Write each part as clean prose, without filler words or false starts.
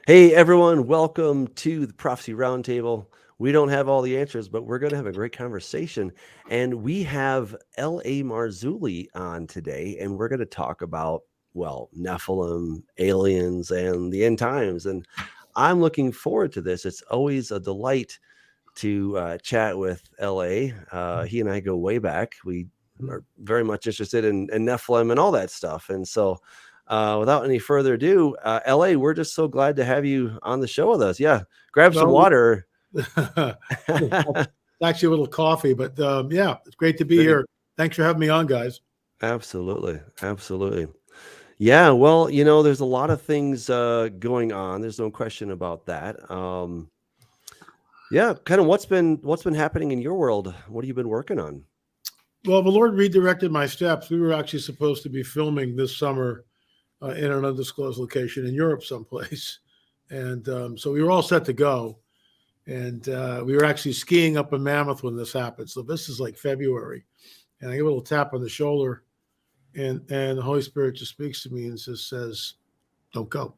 Hey everyone, welcome to the Prophecy Roundtable. We don't have all the answers, but we're going to have a great conversation. And we have L.A. Marzulli on today, and we're going to talk about, Nephilim, aliens, and the end times. And I'm looking forward to this. It's always a delight to chat with L.A. He and I go way back. We are very much interested in Nephilim and all that stuff. And so without any further ado, LA, we're just so glad to have you on the show with us. Yeah, grab some water. It's actually a little coffee, but yeah, it's great to be here. Thanks for having me on, guys. Absolutely. Yeah, well, there's a lot of things going on. There's no question about that. Yeah, kind of what's been happening in your world? What have you been working on? Well, the Lord redirected my steps. We were actually supposed to be filming this summer in an undisclosed location in Europe someplace. And so we were all set to go. And we were actually skiing up in Mammoth when this happened. So this is like February. And I get a little tap on the shoulder. And the Holy Spirit just speaks to me and just says, don't go.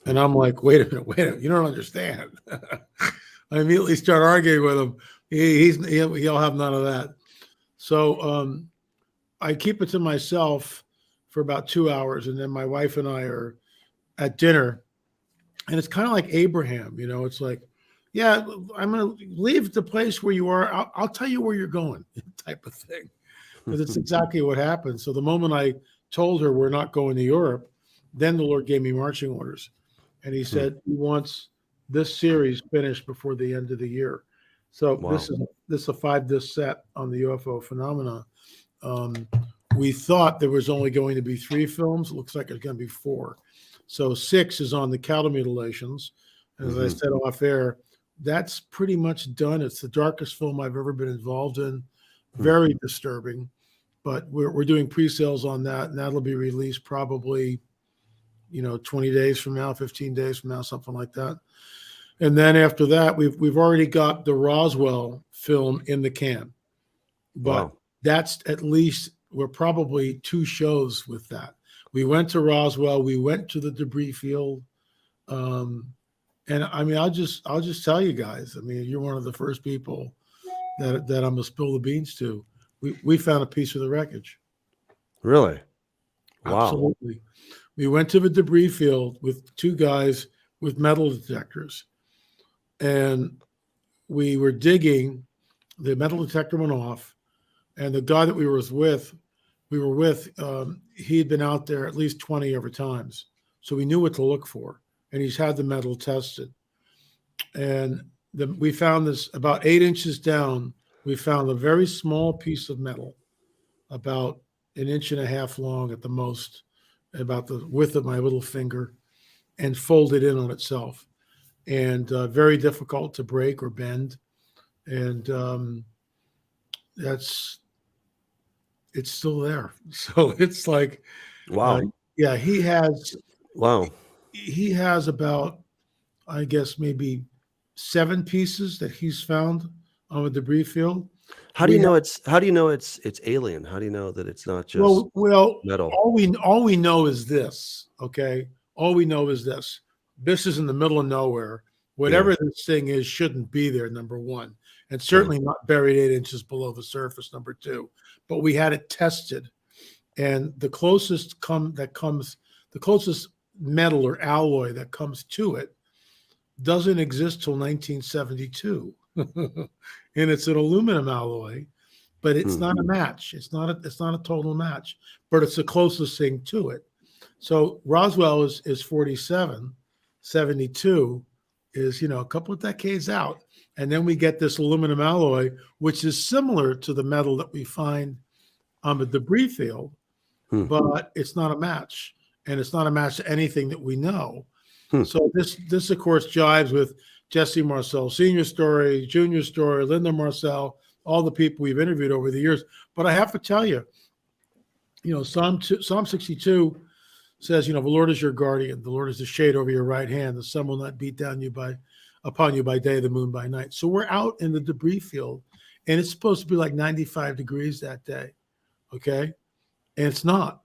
And I'm like, wait a minute. You don't understand. I immediately start arguing with him. He'll have none of that. So I keep it to myself for about 2 hours. And then my wife and I are at dinner. And it's kind of like Abraham, it's like, yeah, I'm going to leave the place where you are. I'll tell you where you're going type of thing. Because it's exactly what happened. So the moment I told her we're not going to Europe, then the Lord gave me marching orders. And he said he wants this series finished before the end of the year. So this is a 5-disc set on the UFO phenomena. We thought there was only going to be 3 films. It looks like it's going to be 4. So 6 is on the cattle mutilations. And as I said off air, that's pretty much done. It's the darkest film I've ever been involved in. Very disturbing. But we're doing pre-sales on that, and that'll be released probably, 20 days from now, 15 days from now, something like that. And then after that, we've already got the Roswell film in the can. But that's at least, we're probably 2 shows with that. We went to Roswell, we went to the debris field. And I mean, I'll just tell you guys, I mean, you're one of the first people that I'm gonna spill the beans to. We found a piece of the wreckage. Really? Wow. Absolutely. We went to the debris field with 2 guys with metal detectors. And we were digging, the metal detector went off, and the guy that we were with, he'd been out there at least 20 other times. So we knew what to look for. And he's had the metal tested. And we found this about 8 inches down. We found a very small piece of metal, about 1.5 inches long at the most, about the width of my little finger, and folded in on itself. And very difficult to break or bend. And it's still there. So it's like, wow. Yeah, he has. Wow. He has about, I guess, maybe 7 pieces that he's found on the debris field. How do you know it's alien? How do you know that it's not just metal? All we know is this, okay? All we know is this. This is in the middle of nowhere. Whatever this thing is shouldn't be there, number 1. And certainly not buried 8 inches below the surface, number 2. But we had it tested. And the closest metal or alloy that comes to it doesn't exist till 1972. And it's an aluminum alloy, but it's not a match. It's not a total match, but it's the closest thing to it. So Roswell is 47, 72 is, a couple of decades out. And then we get this aluminum alloy, which is similar to the metal that we find on the debris field, but it's not a match. And it's not a match to anything that we know. So this of course jives with Jesse Marcel Sr. story, Jr. story, Linda Marcel, all the people we've interviewed over the years. But I have to tell you, Psalm 62 says, the Lord is your guardian. The Lord is the shade over your right hand. The sun will not beat down upon you by day, the moon by night. So we're out in the debris field, and it's supposed to be like 95 degrees that day. Okay. And it's not.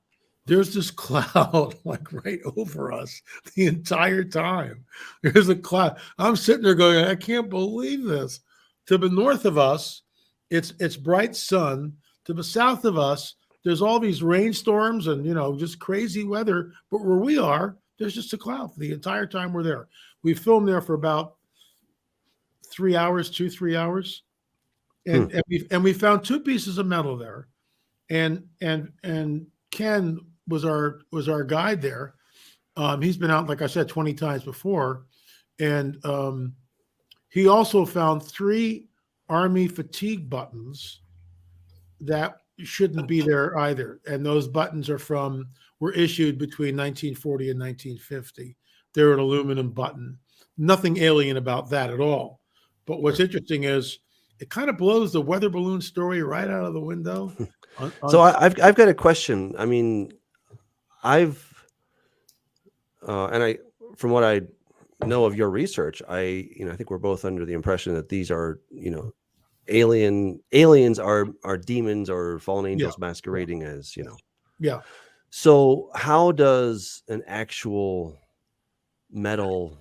there's this cloud like right over us the entire time. There's a cloud. I'm sitting there going, I can't believe this. To the north of us, it's bright sun. To the south of us, there's all these rainstorms and just crazy weather. But where we are, there's just a cloud the entire time we're there. We filmed there for about 3 hours, 3 hours, and we found 2 pieces of metal there, and Ken was our guide there. He's been out, like I said, 20 times before, and he also found 3 Army fatigue buttons that shouldn't be there either, and those buttons were issued between 1940 and 1950. They're an aluminum button. Nothing alien about that at all. But what's interesting is it kind of blows the weather balloon story right out of the window. So I've got a question. I mean, from what I know of your research, I think we're both under the impression that these are, aliens are demons or fallen angels masquerading as, Yeah. So how does an actual metal,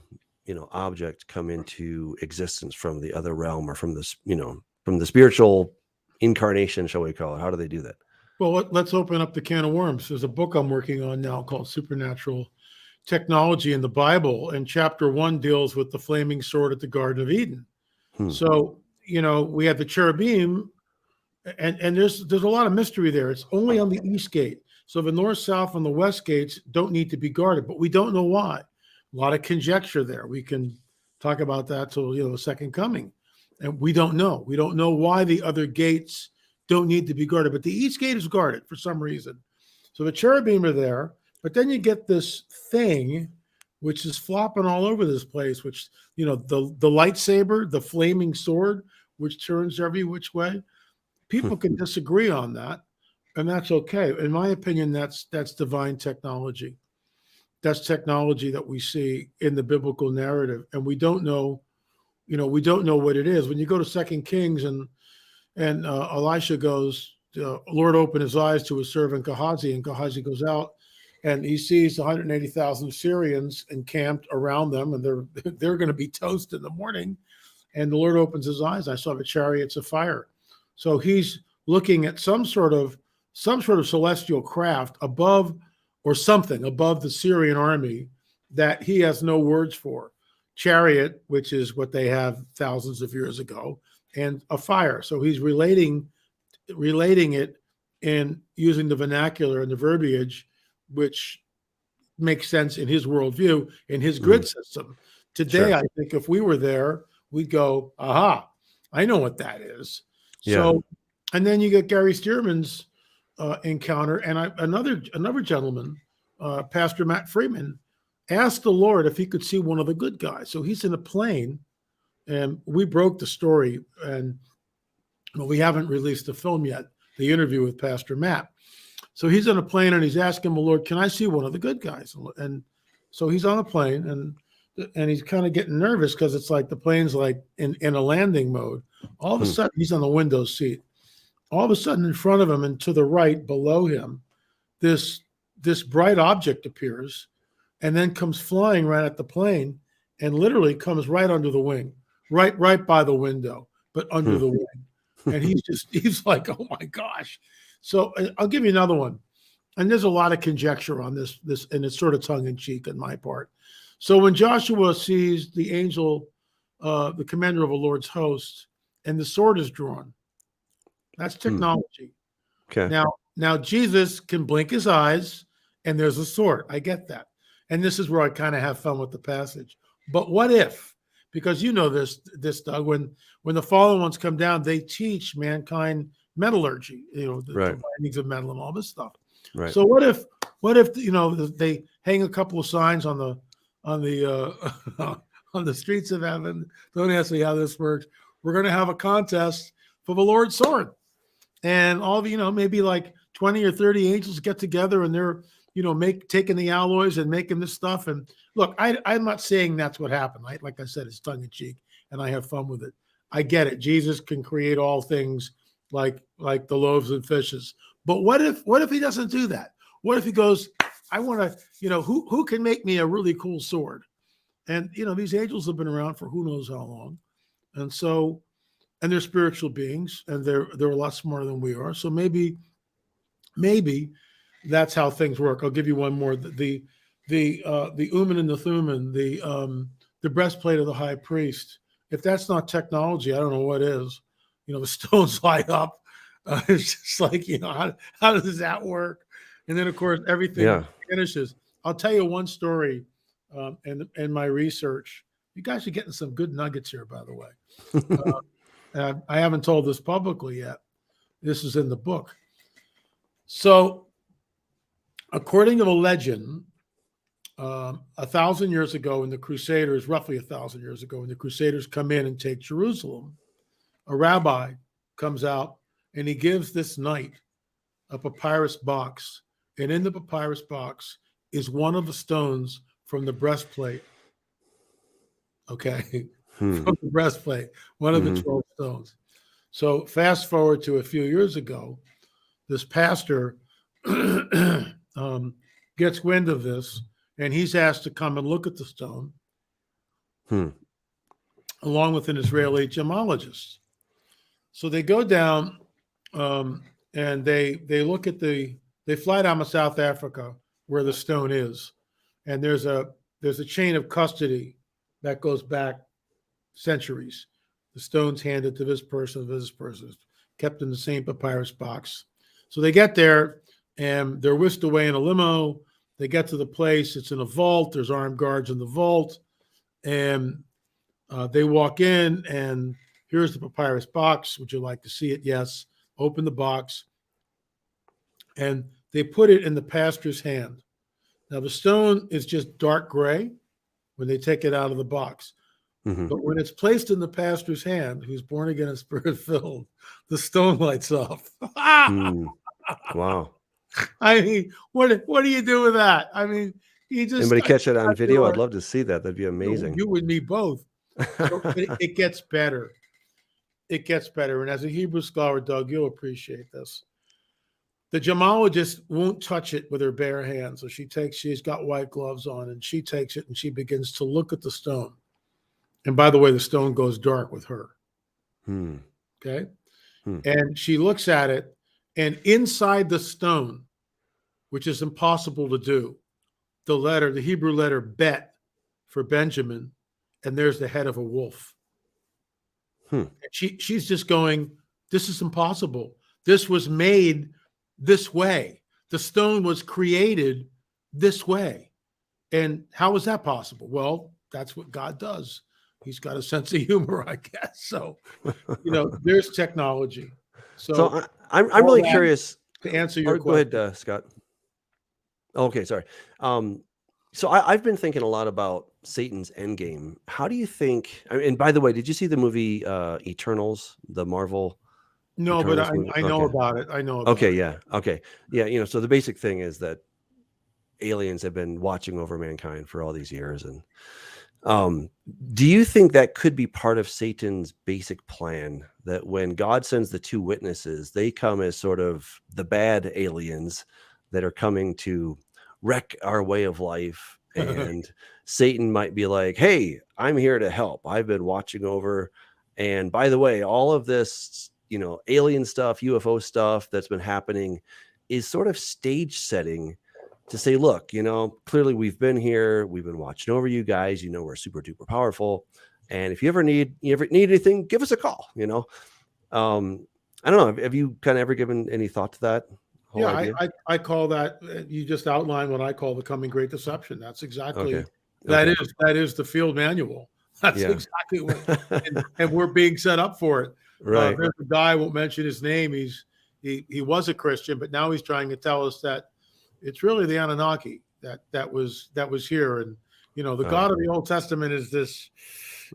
object come into existence from the other realm or from this, from the spiritual incarnation, shall we call it? How do they do that? Well, let's open up the can of worms. There's a book I'm working on now called Supernatural Technology in the Bible, and chapter 1 deals with the flaming sword at the Garden of Eden. So, we have the cherubim, and there's a lot of mystery there. It's only on the east gate. So the north, south, and the west gates don't need to be guarded, but we don't know why. A lot of conjecture there. We can talk about that till the second coming, and we don't know. We don't know why the other gates don't need to be guarded, but the east gate is guarded for some reason. So the cherubim are there, but then you get this thing which is flopping all over this place, which the lightsaber, the flaming sword, which turns every which way. People can disagree on that, and that's okay. In my opinion, that's divine technology. That's technology that we see in the biblical narrative, and we don't know, we don't know what it is. When you go to 2 Kings and Elisha goes, Lord opened his eyes to his servant Gehazi, and Gehazi goes out and he sees 180,000 Syrians encamped around them, and they're going to be toast in the morning. And the Lord opens his eyes. I saw the chariots of fire. So he's looking at some sort of celestial craft above or something above the Syrian army that he has no words for. Chariot, which is what they have thousands of years ago, and a fire. So he's relating it and using the vernacular and the verbiage, which makes sense in his worldview, in his grid system. Today, I think if we were there, we'd go, aha, I know what that is. Yeah. So, and then you get Gary Stearman's encounter, and another gentleman, Pastor Matt Freeman, asked the Lord if he could see one of the good guys. So he's in a plane, and we broke the story, and we haven't released the film yet, the interview with Pastor Matt. So he's on a plane, and he's asking the Lord, can I see one of the good guys? And so he's on a plane, and he's kind of getting nervous because it's like the plane's like in a landing mode. All of a sudden, he's on the window seat. All of a sudden, in front of him and to the right, below him, this bright object appears and then comes flying right at the plane and literally comes right under the wing, right by the window, but under the wing. And he's like, oh my gosh. So I'll give you another one. And there's a lot of conjecture on this, and it's sort of tongue in cheek on my part. So when Joshua sees the angel, the commander of the Lord's host, and the sword is drawn, that's technology. Okay. Now Jesus can blink his eyes and there's a sword. I get that. And this is where I kind of have fun with the passage. But what if, because you know this Doug, when the fallen ones come down, they teach mankind metallurgy, the bindings of metal and all this stuff. Right. So what if they hang a couple of signs on the on the streets of heaven? Don't ask me how this works. We're going to have a contest for the Lord's sword, and all of maybe like 20 or 30 angels get together, and they're taking the alloys and making this stuff. And look, I'm not saying that's what happened. Like I said, it's tongue in cheek, and I have fun with it. I get it. Jesus can create all things like the loaves and fishes. But what if he doesn't do that? What if he goes, I want to, who can make me a really cool sword? And, these angels have been around for who knows how long. And so, and they're spiritual beings, and they're a lot smarter than we are. So maybe that's how things work. I'll give you one more. The Uman and the Thuman, the breastplate of the high priest. If that's not technology, I don't know what is. The stones light up. It's just like, how does that work? And then, of course, everything finishes. I'll tell you one story in my research. You guys are getting some good nuggets here, by the way. I haven't told this publicly yet. This is in the book. So, according to the legend, 1,000 years ago, when the Crusaders, roughly 1,000 years ago, when the Crusaders come in and take Jerusalem, a rabbi comes out and he gives this knight a papyrus box. And in the papyrus box is one of the stones from the breastplate. Okay. From the breastplate, one of the 12 stones. So fast forward to a few years ago, this pastor gets wind of this, and he's asked to come and look at the stone, along with an Israeli gemologist. So they go down and they look at they fly down to South Africa where the stone is, and there's a chain of custody that goes back centuries. The stone's handed to this person, kept in the same papyrus box. So they get there and they're whisked away in a limo. They get to the place. It's in a vault. There's armed guards in the vault. And they walk in and here's the papyrus box. Would you like to see it? Yes. Open the box. And they put it in the pastor's hand. Now, the stone is just dark gray when they take it out of the box. But when it's placed in the pastor's hand, who's born again and spirit-filled, the stone lights up. Wow. I mean, what do you do with that? I mean, you just... Anybody catch that on video? I'd love to see that. That'd be amazing. You and me both. So it gets better. It gets better. And as a Hebrew scholar, Doug, you'll appreciate this. The gemologist won't touch it with her bare hands. So she's got white gloves on, and she takes it and she begins to look at the stone. And by the way, the stone goes dark with her. Okay. And she looks at it, and inside the stone, which is impossible to do, the Hebrew letter bet for Benjamin, and there's the head of a wolf. And she's just going, this is impossible. This was made this way. The stone was created this way. And how is that possible? Well, that's what God does. He's got a sense of humor, I guess. So, there's technology. So I'm really curious to answer your question. Go ahead, Scott. Okay, sorry. So I've been thinking a lot about Satan's endgame. How do you think? And by the way, did you see the movie Eternals, the Marvel? No, Eternals but movie? I know about it. I know about Okay, it. yeah. Okay. Yeah, so the basic thing is that aliens have been watching over mankind for all these years. And do you think that could be part of Satan's basic plan, that when God sends the two witnesses, they come as sort of the bad aliens that are coming to wreck our way of life, and Satan might be like, hey, I'm here to help. I've been watching over. And by the way, all of this, alien stuff, UFO stuff that's been happening is sort of stage setting to say, look, clearly we've been here. We've been watching over you guys. We're super duper powerful. And if you ever need anything, give us a call, I don't know. Have you kind of ever given any thought to that? Yeah, I call that, you just outlined what I call the coming great deception. That's exactly, that is the field manual. That's exactly what, and we're being set up for it. Right. There's a guy, I won't mention his name. He was a Christian, but now he's trying to tell us that it's really the Anunnaki that was here. And, the God of the Old Testament is this,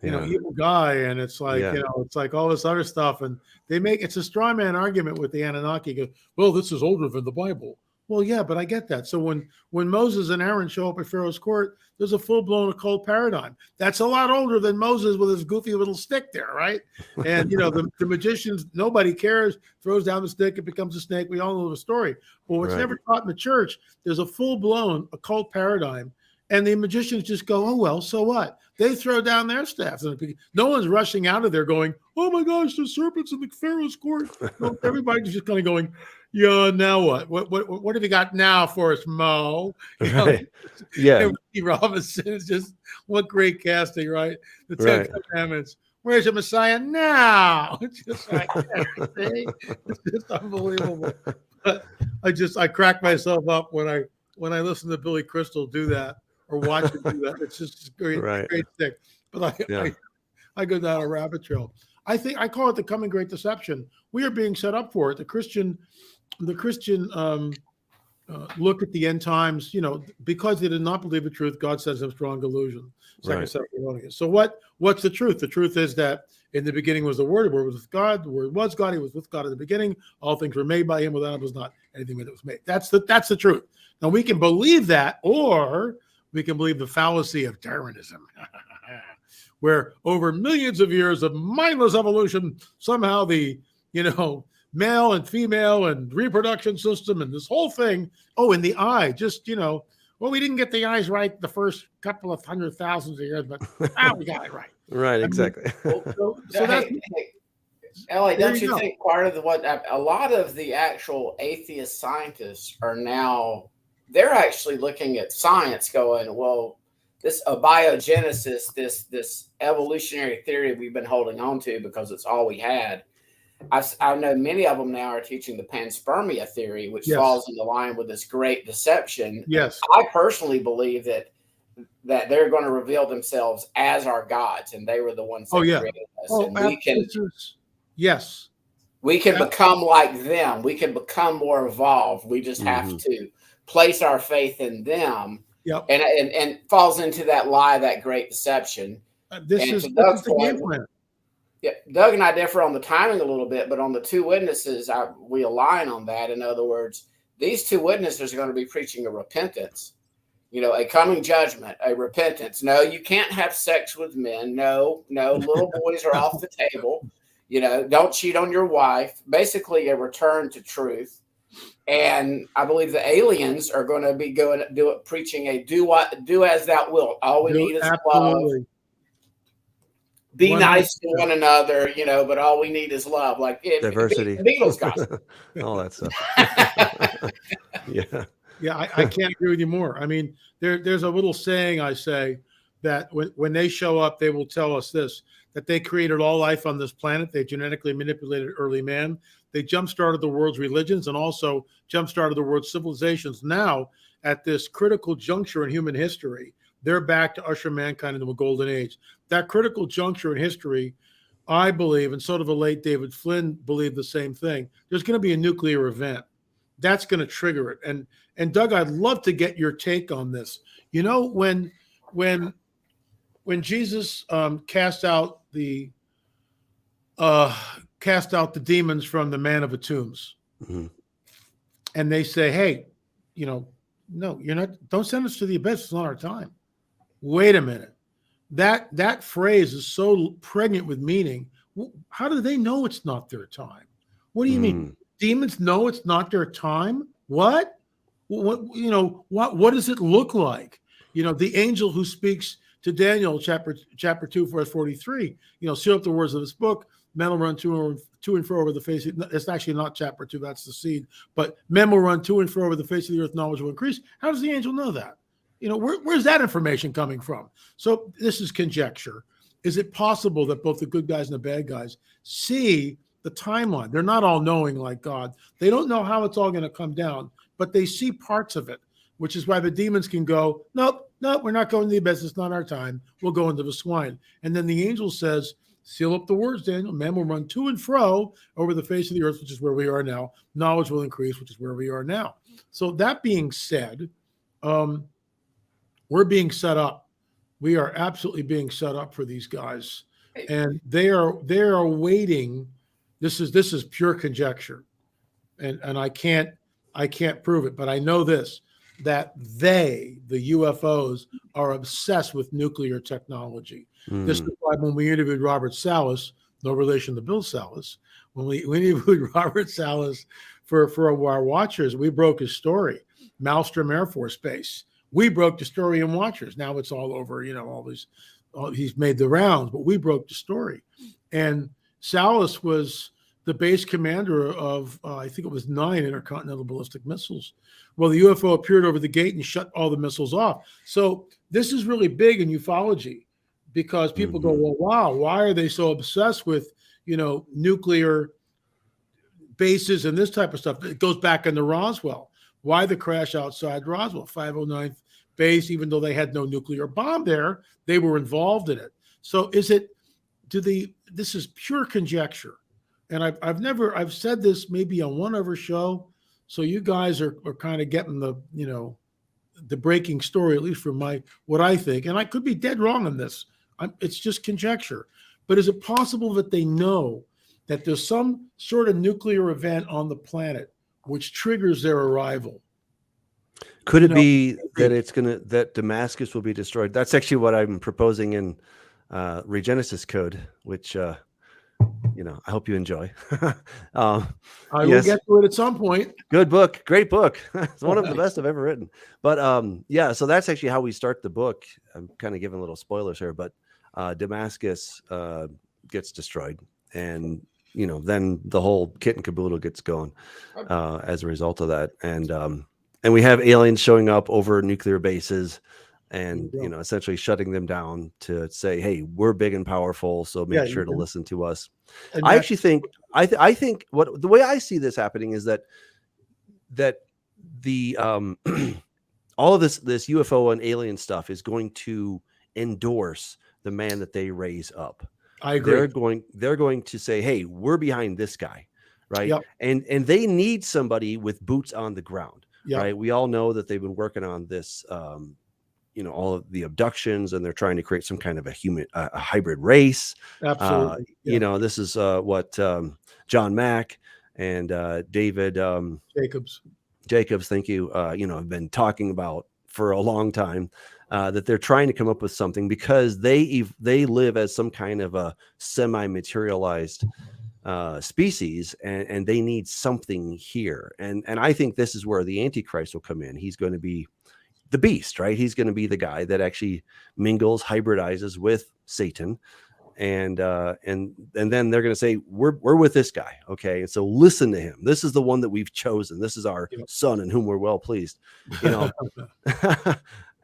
evil guy. And it's like, it's like all this other stuff. And it's a straw man argument with the Anunnaki. Well, this is older than the Bible. Well, yeah, but I get that. So when Moses and Aaron show up at Pharaoh's court, there's a full-blown occult paradigm. That's a lot older than Moses with his goofy little stick there, right? And the magicians, nobody cares, throws down the stick, it becomes a snake. We all know the story. But what's never taught in the church, there's a full-blown occult paradigm. And the magicians just go, oh, well, so what? They throw down their staffs. No one's rushing out of there going, oh, my gosh, there's serpents in the Pharaoh's court. No, everybody's just kind of going, yeah, now what? What have you got now for us, Mo? Right. Yeah. Robinson is just, what great casting, right? The Ten Commandments. Where's the Messiah now? It's just like, it's just unbelievable. But I crack myself up when I listen to Billy Crystal do that or watch him do that. It's just great, great stick. But I go down a rabbit trail. I think I call it the coming great deception. We are being set up for it. The Christian look at the end times, because they did not believe the truth, God sends them strong delusion. Second Thessalonians. So what's the truth? The truth is that in the beginning was the Word was with God, the Word was God, He was with God in the beginning. All things were made by Him, without Him was not anything that was made. That's the truth. Now we can believe that, or we can believe the fallacy of Darwinism, where over millions of years of mindless evolution, somehow the male and female and reproduction system and this whole thing. Oh, and the eye, just, we didn't get the eyes right the first couple of 100,000 of years, but we got it right. Right, exactly. So that's, Ellie, don't you think part of what a lot of the actual atheist scientists are now, they're actually looking at science going, well, this abiogenesis, this evolutionary theory we've been holding on to because it's all we had. I know many of them now are teaching the panspermia theory, which falls in the line with this great deception. Yes. I personally believe that they're going to reveal themselves as our gods, and they were the ones that created us. And we can become like them. We can become more evolved. We just have to place our faith in them. Yep. And falls into that lie, that great deception. This is the game plan. Yeah, Doug and I differ on the timing a little bit, but on the two witnesses, we align on that. In other words, these two witnesses are going to be preaching a repentance, a coming judgment, a repentance. No, you can't have sex with men. No, little boys are off the table. Don't cheat on your wife. Basically, a return to truth. And I believe the aliens are going to be preaching a do as thou wilt. All we need is love. Be nice to one another, but all we need is love. Like diversity, the Beatles gospel, all that stuff. Yeah, I can't agree with you more. I mean, there's a little saying I say that when they show up, they will tell us this: that they created all life on this planet. They genetically manipulated early man. They jump-started the world's religions and also jump-started the world's civilizations. Now, at this critical juncture in human history, they're back to usher mankind into a golden age. That critical juncture in history, I believe, and so did the late David Flynn believed the same thing. There's going to be a nuclear event. That's going to trigger it. And Doug, I'd love to get your take on this. When Jesus cast out the demons from the man of the tombs, and they say, hey, no, you're not. Don't send us to the abyss. It's not our time. Wait a minute. That phrase is so pregnant with meaning. How do they know it's not their time? What do you mean? Demons know it's not their time? What? What does it look like? The angel who speaks to Daniel, chapter 2, verse 43, seal up the words of this book. Men will run to and fro over the face. It's actually not chapter 2, that's the seed. But men will run to and fro over the face of the earth, knowledge will increase. How does the angel know that? Where's that information coming from? So this is conjecture. Is it possible that both the good guys and the bad guys see the timeline? They're not all knowing like God. They don't know how it's all going to come down, but they see parts of it, which is why the demons can go, nope, we're not going to the abyss. It's not our time. We'll go into the swine. And then the angel says, seal up the words, Daniel. Man will run to and fro over the face of the earth, which is where we are now. Knowledge will increase, which is where we are now. So that being said, we're being set up. We are absolutely being set up for these guys, and they are waiting. This is pure conjecture, and I can't I can't prove it, but I know this, that the UFOs, are obsessed with nuclear technology. This is why when we interviewed Robert Salas, no relation to Bill Salas, when we interviewed Robert Salas for our Watchers, we broke his story. Malmstrom Air Force Base. We broke the story in Watchers. Now it's all over, he's made the rounds, but we broke the story. And Salas was the base commander of, I think it was 9 intercontinental ballistic missiles. Well, the UFO appeared over the gate and shut all the missiles off. So this is really big in ufology, because people go, well, wow, why are they so obsessed with, nuclear bases and this type of stuff? It goes back into Roswell. Why the crash outside Roswell, 509th base, even though they had no nuclear bomb there, they were involved in it. So this is pure conjecture. And I've said this maybe on one other show. So you guys are kind of getting the breaking story, at least from what I think. And I could be dead wrong on this. It's just conjecture. But is it possible that they know that there's some sort of nuclear event on the planet which triggers their arrival? Could it be that that Damascus will be destroyed? That's actually what I'm proposing in Regenesis Code, which I hope you enjoy. I will get to it at some point. Good book, great book. It's one of the best I've ever written. But so that's actually how we start the book. I'm kind of giving little spoilers here, but Damascus gets destroyed, and then the whole kit and caboodle gets going as a result of that. And we have aliens showing up over nuclear bases and, essentially shutting them down to say, hey, we're big and powerful, so make sure to listen to us. I actually think, I think the way I see this happening is that the all of this UFO and alien stuff is going to endorse the man that they raise up. I agree. They're going to say, hey, we're behind this guy, right? Yep. And they need somebody with boots on the ground. Yep. Right. We all know that they've been working on this, all of the abductions, and they're trying to create some kind of a hybrid race. Absolutely. This is what John Mack and David Jacobs, thank you, have been talking about for a long time, that they're trying to come up with something, because they live as some kind of a semi-materialized species, and they need something here, and I think this is where the Antichrist will come in. He's going to be the beast, right? He's going to be the guy that actually mingles, hybridizes with Satan, and then they're going to say, we're with this guy, okay? And so listen to him. This is the one that we've chosen. This is our son in whom we're well pleased,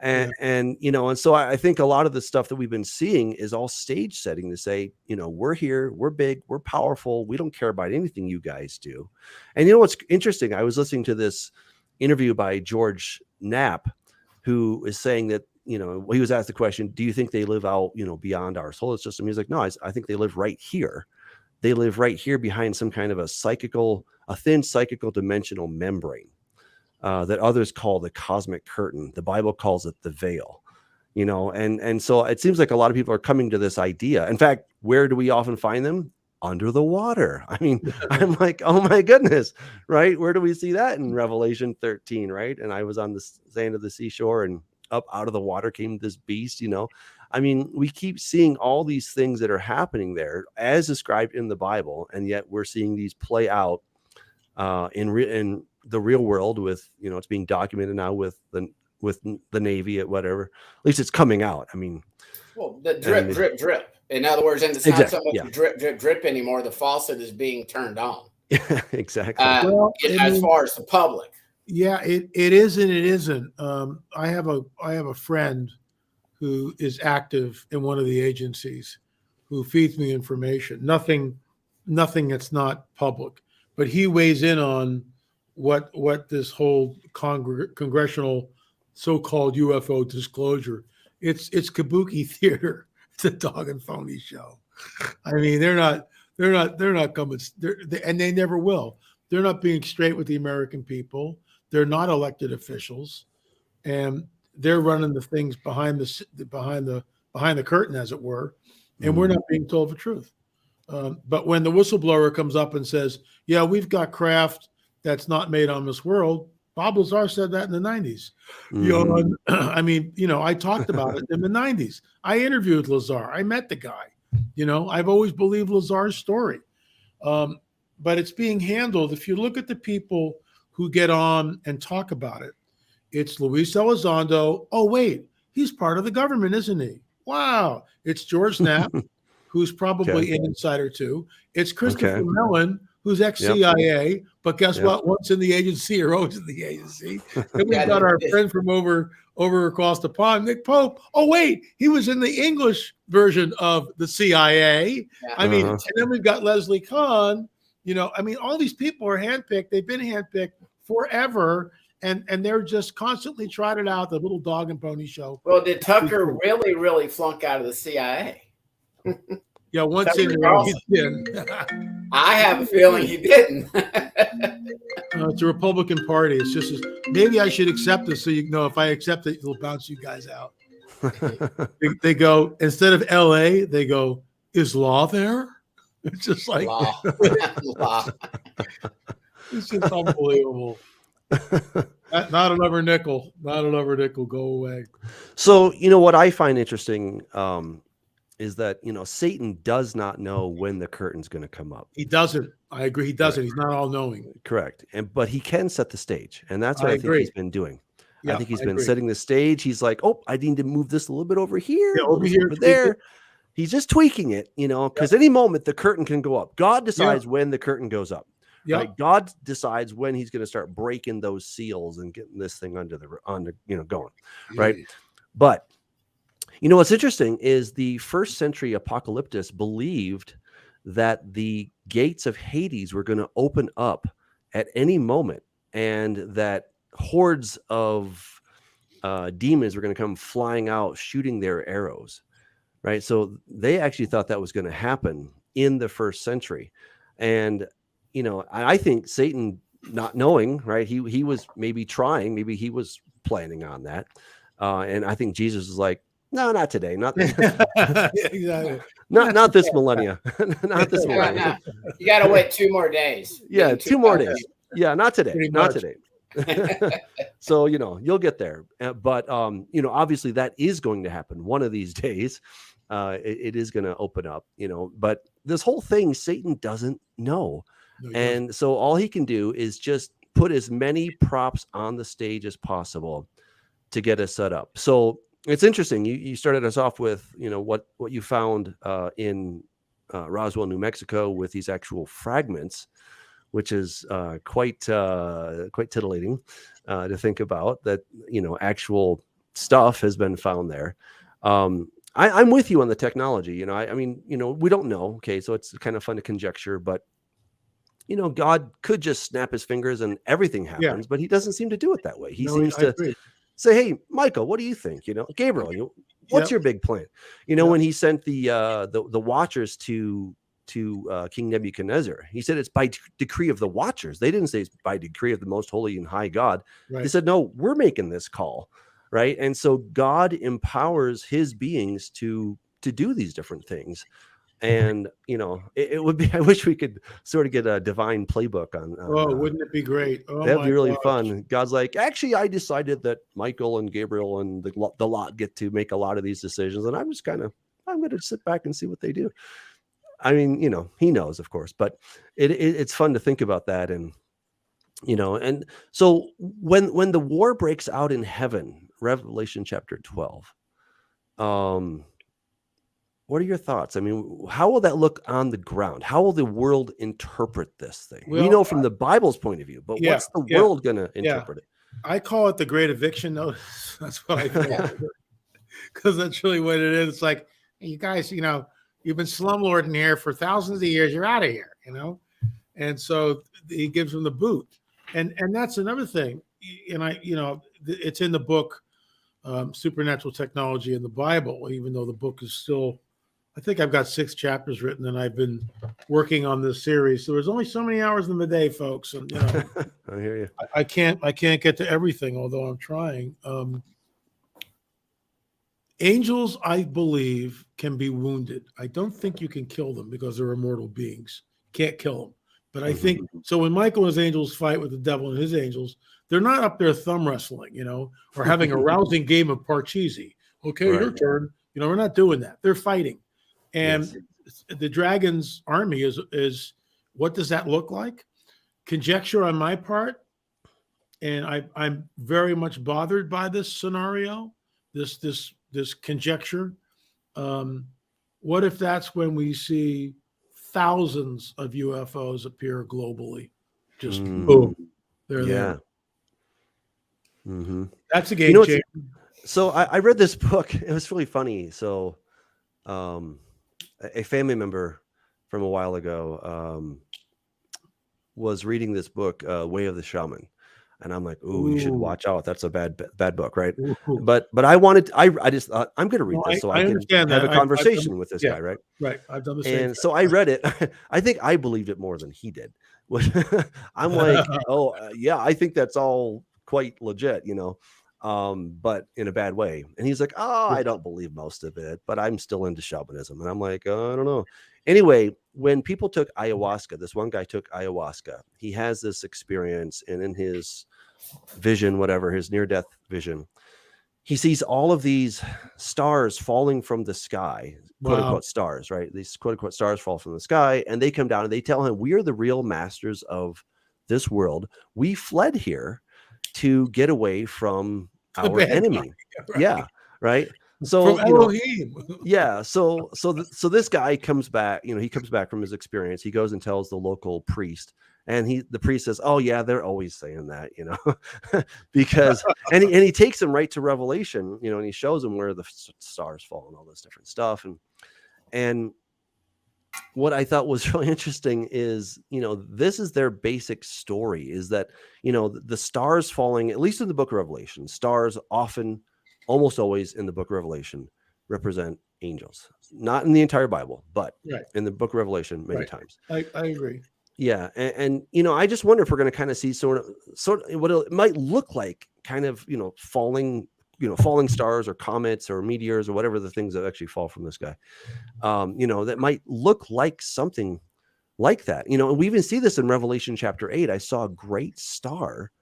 And so I think a lot of the stuff that we've been seeing is all stage setting to say, we're here, we're big, we're powerful, we don't care about anything you guys do. And what's interesting, I was listening to this interview by George Knapp, who is saying that, he was asked the question, do you think they live out, beyond our solar system? He's like, no, I think they live right here. They live right here behind some kind of a thin psychical dimensional membrane. That others call the cosmic curtain. The Bible calls it the veil, and so it seems like a lot of people are coming to this idea. In fact, where do we often find them? Under the water. I mean, I'm like, oh my goodness, right? Where do we see that in Revelation 13, right? And I was on the sand of the seashore, and up out of the water came this beast, I mean, we keep seeing all these things that are happening there as described in the Bible, and yet we're seeing these play out in the real world with, it's being documented now with the Navy at whatever, at least it's coming out. I mean, well, the drip. In other words, and it's not so much drip anymore. The faucet is being turned on. Yeah, exactly. As far as the public. Yeah, it is and it isn't. I have a friend who is active in one of the agencies who feeds me information. Nothing that's not public, but he weighs in on what this whole congressional so-called UFO disclosure. It's kabuki theater. It's a dog and phony show. I mean, they're not coming, and they never will. They're not being straight with the American people. They're not elected officials, and they're running the things behind the curtain, as it were. And we're not being told the truth. But when the whistleblower comes up and says, "Yeah, we've got craft that's not made on this world. Bob Lazar said that in the 90s. Mhm. I mean, I talked about it in the 90s. I interviewed Lazar. I met the guy. I've always believed Lazar's story. But it's being handled. If you look at the people who get on and talk about it, it's Luis Elizondo. Oh, wait, he's part of the government, isn't he? Wow. It's George Knapp, who's probably an insider too. It's Christopher Mellon, who's ex-CIA, but guess what? Once in the agency, you're always in the agency. Then we've got our friend from over across the pond, Nick Pope. Oh, wait, he was in the English version of the CIA. I mean, and then we've got Leslie Kahn. All these people are handpicked. They've been handpicked forever. And they're just constantly trotted out, the little dog and pony show. Well, did Tucker really, really flunk out of the CIA? Yeah, once in he did. I have a feeling he didn't. It's a Republican Party. It's just maybe I should accept this so if I accept it, it'll bounce you guys out. They go, instead of LA, they go, is law there? It's just like law. It's just unbelievable. Not another nickel. Not another nickel. Go away. So, what I find interesting is that, Satan does not know when the curtain's going to come up. He doesn't. I agree. He doesn't. He's not all knowing. Correct. But he can set the stage. And that's what I think he's been doing. Yeah, I think he's been setting the stage. He's like, oh, I need to move this a little bit over here. Yeah, over here. Over there. He's just tweaking it, because any moment the curtain can go up. God decides when the curtain goes up. Yeah. Right? God decides when he's going to start breaking those seals and getting this thing under going. Right. But what's interesting is the first century apocalyptists believed that the gates of Hades were going to open up at any moment, and that hordes of demons were going to come flying out, shooting their arrows. Right. So they actually thought that was going to happen in the first century. And I think Satan, not knowing, right, he was maybe trying, maybe he was planning on that. And I think Jesus is like, no, not today. Not exactly. not this millennia. Not this millennia. You got to wait 2 more days. Yeah, 2 more days. Yeah, not today. Not today. So, you'll get there. But, obviously that is going to happen one of these days. It is going to open up, but this whole thing, Satan doesn't know. And so all he can do is just put as many props on the stage as possible to get us set up. So it's interesting. You started us off with, what you found in Roswell, New Mexico, with these actual fragments, which is quite titillating to think about, that, actual stuff has been found there. I'm with you on the technology. I mean, we don't know. Okay. So it's kind of fun to conjecture, but God could just snap his fingers and everything happens, but he doesn't seem to do it that way. He seems to say, hey, Michael, what do you think? Gabriel, what's your big plan? When he sent the watchers to King Nebuchadnezzar, he said it's by decree of the watchers. They didn't say it's by decree of the most holy and high God. Right. They said, no, we're making this call. Right. And so God empowers his beings to do these different things. And, it would be, I wish we could sort of get a divine playbook on wouldn't it be great? That'd be really fun. God's like, actually, I decided that Michael and Gabriel and the lot get to make a lot of these decisions. And I'm going to sit back and see what they do. I mean, he knows, of course, but it's fun to think about that. And, and so when the war breaks out in heaven, Revelation chapter 12, what are your thoughts? I mean, how will that look on the ground? How will the world interpret this thing? Well, we know from the Bible's point of view, but what's the world going to interpret it? I call it the Great Eviction Notice. That's what I call it. Because that's really what it is. It's like, hey, you guys, you've been slumlording here for thousands of years. You're out of here, And so he gives them the boot. And that's another thing. And it's in the book, Supernatural Technology in the Bible, even though the book is still, I think I've got 6 chapters written, and I've been working on this series. So there's only so many hours in the day, folks. And I hear you. I can't get to everything, although I'm trying. Angels, I believe, can be wounded. I don't think you can kill them because they're immortal beings. Can't kill them. But I think so. When Michael and his angels fight with the devil and his angels, they're not up there thumb wrestling, or having a rousing game of Parcheesi. Okay, Right. your turn. We're not doing that. They're fighting, and Yes. the dragon's army is what does that look like? Conjecture on my part, and I'm very much bothered by this scenario, this conjecture. What if that's when we see thousands of UFOs appear globally? Just boom, they're there. Mm-hmm. That's a game changer. So I read this book. It was really funny. So a family member from a while ago was reading this book, Way of the Shaman. And I'm like, ooh, you should watch out. That's a bad book, right? Ooh. But I just thought I'm going to read this so I can have a conversation with this guy, right? Right. I've done the same. And so I read it. I think I believed it more than he did. I'm like, yeah, I think that's all quite legit, but in a bad way. And he's like, I don't believe most of it, but I'm still into shamanism. And I'm like, I don't know. Anyway, when people took ayahuasca, this one guy took ayahuasca. He has this experience, and in his vision, whatever, his near-death vision, he sees all of these stars falling from the sky, quote unquote stars, right? These quote unquote stars fall from the sky, and they come down and they tell him, we are the real masters of this world. We fled here to get away from our enemy. Right. Yeah. Right. So, yeah. So this guy comes back, he comes back from his experience. He goes and tells the local priest, and the priest says, oh yeah, they're always saying that, because, and he takes him right to Revelation, and he shows him where the stars fall and all this different stuff. And what I thought was really interesting is, this is their basic story, is that, the stars falling, at least in the book of Revelation, stars often, almost always in the book of Revelation, represent angels. Not in the entire Bible, but in the book of Revelation many times. I agree. Yeah. And I just wonder if we're going to kind of see sort of what it might look like, kind of, falling stars or comets or meteors or whatever the things that actually fall from the sky, that might look like something like that, and we even see this in Revelation chapter 8. I saw a great star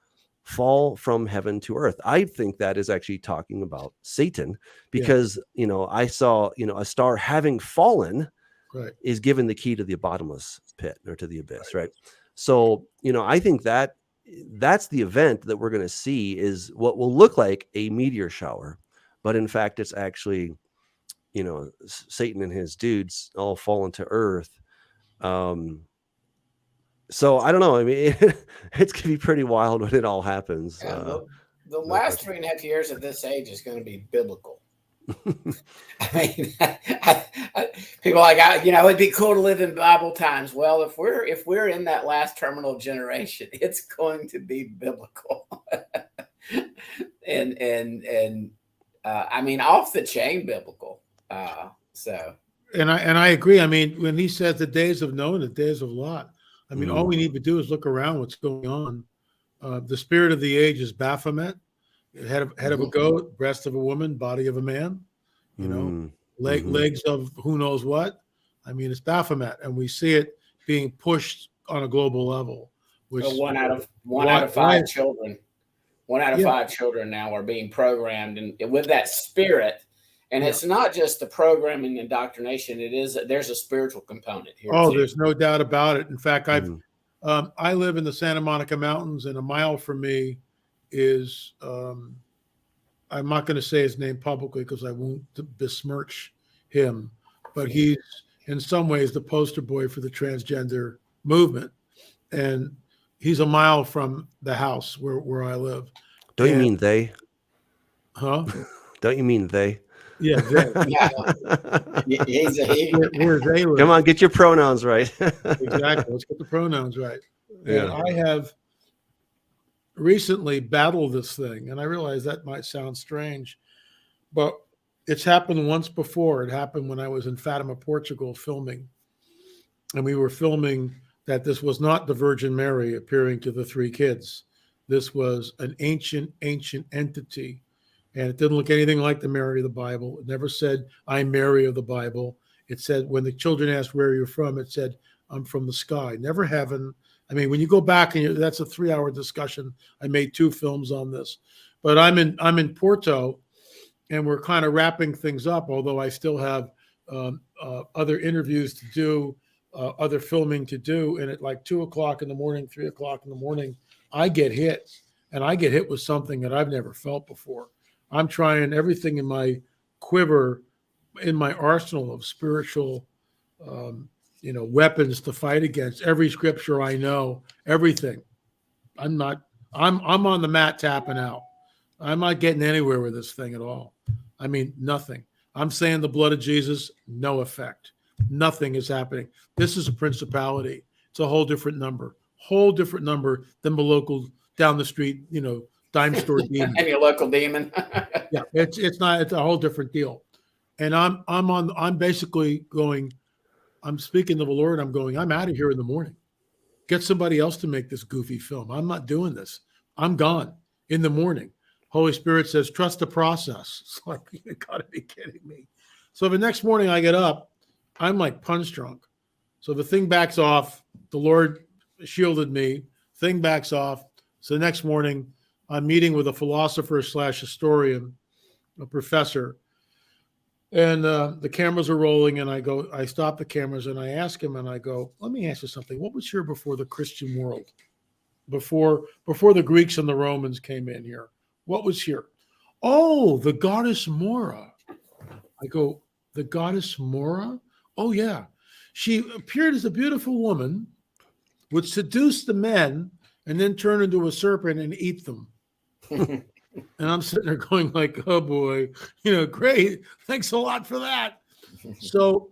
fall from heaven to earth. I think that is actually talking about Satan, because, I saw, a star having fallen is given the key to the bottomless pit, or to the abyss. Right. So, I think that's the event that we're going to see, is what will look like a meteor shower, but in fact, it's actually, Satan and his dudes all fallen to earth. So I don't know. I mean, it's going to be pretty wild when it all happens. Yeah, the last 3.5 years of this age is going to be biblical. I mean, people are like, it'd be cool to live in Bible times. Well, if we're in that last terminal generation, it's going to be biblical, and I mean, off the chain biblical. And I agree. I mean, when he says the days of Noah, the days of Lot, I mean, all we need to do is look around what's going on. The spirit of the age is Baphomet, head of a goat, breast of a woman, body of a man, legs of who knows what. I mean, it's Baphomet, and we see it being pushed on a global level. Which one out of five children now are being programmed, and with that spirit. And it's not just the programming and indoctrination. There's a spiritual component here. Oh, there's no doubt about it. In fact, I live in the Santa Monica Mountains, and a mile from me is, I'm not going to say his name publicly because I won't besmirch him, but he's in some ways the poster boy for the transgender movement. And he's a mile from the house where I live. Don't you mean they? Huh? Don't you mean they? Yeah, he's a he. Where they live. Come on, get your pronouns right. Exactly. Let's get the pronouns right. Yeah. And I have recently battled this thing, and I realize that might sound strange, but it's happened once before. It happened when I was in Fatima, Portugal, filming, and we were filming that this was not the Virgin Mary appearing to the three kids. This was an ancient entity. And it didn't look anything like the Mary of the Bible. It never said, I'm Mary of the Bible. It said, when the children asked where you're from, it said, I'm from the sky, never heaven. I mean, when you go back and that's a 3-hour discussion. I made 2 films on this, but I'm in Porto, and we're kind of wrapping things up. Although I still have other interviews to do, other filming to do, and at like 2 o'clock in the morning, 3 o'clock in the morning, I get hit, and I get hit with something that I've never felt before. I'm trying everything in my quiver, in my arsenal of spiritual, weapons to fight against. Every scripture I know, everything. I'm on the mat tapping out. I'm not getting anywhere with this thing at all. I mean, nothing. I'm saying the blood of Jesus, no effect. Nothing is happening. This is a principality. It's a whole different number than the local down the street, dime store demon. And your local demon. Yeah, it's not. It's a whole different deal. And I'm basically going. I'm speaking to the Lord. I'm going. I'm out of here in the morning. Get somebody else to make this goofy film. I'm not doing this. I'm gone in the morning. Holy Spirit says, trust the process. It's like, you got to be kidding me. So the next morning I get up, I'm like punch drunk. So the thing backs off. The Lord shielded me. Thing backs off. So the next morning I'm meeting with a philosopher / historian, a professor. And the cameras are rolling, and I stop the cameras, and I ask him, and I go, let me ask you something. What was here before the Christian world? Before the Greeks and the Romans came in here? What was here? Oh, the goddess Mora. I go, the goddess Mora? Oh, yeah. She appeared as a beautiful woman, would seduce the men, and then turn into a serpent and eat them. And I'm sitting there going like, oh boy, great. Thanks a lot for that. So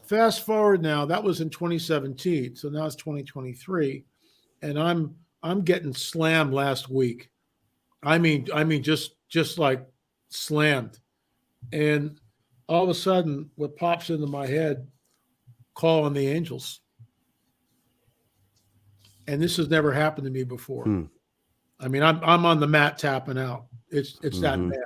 fast forward now, that was in 2017. So now it's 2023. And I'm getting slammed last week. I mean, just like slammed. And all of a sudden what pops into my head, call on the angels. And this has never happened to me before. I mean, I'm on the mat tapping out. It's that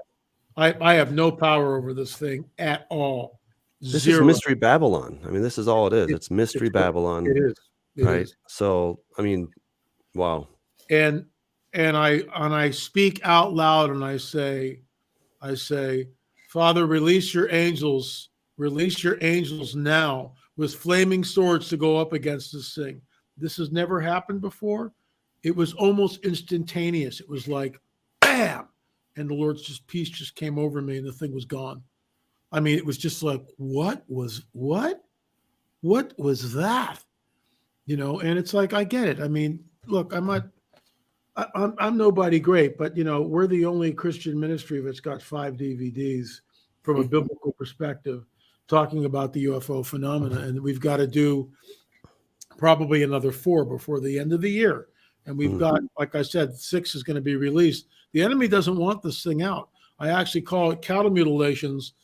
bad. I have no power over this thing at all. This Zero. is Mystery Babylon. I mean, this is all it is. It's Mystery Babylon. It is. Right. Is. So, I mean, wow. And I speak out loud and I say, Father, release your angels now with flaming swords to go up against this thing. This has never happened before. It was almost instantaneous. It was like, bam, and the Lord's peace just came over me, and the thing was gone. I mean, it was just like, what was that? And it's like, I get it. I mean, look, I'm nobody great, but we're the only Christian ministry that's got 5 DVDs from a biblical perspective talking about the UFO phenomena, and we've got to do probably another 4 before the end of the year. And we've got, like I said, 6 is going to be released. The enemy doesn't want this thing out. I actually call it cattle mutilations.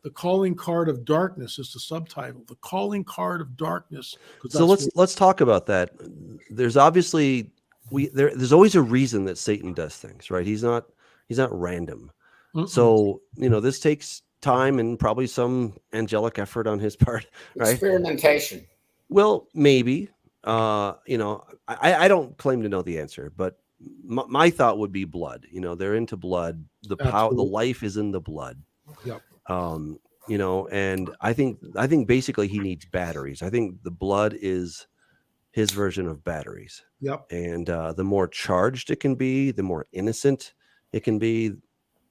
The calling card of darkness is the subtitle. The calling card of darkness. So let's talk about that. There's obviously there's always a reason that Satan does things, right? He's not random. So this takes time and probably some angelic effort on his part, right? Experimentation. Well, maybe. I don't claim to know the answer, but my thought would be blood. They're into blood. The power, the life is in the blood. Yep. And I think basically he needs batteries. I think the blood is his version of batteries. Yep. And the more charged it can be, the more innocent it can be,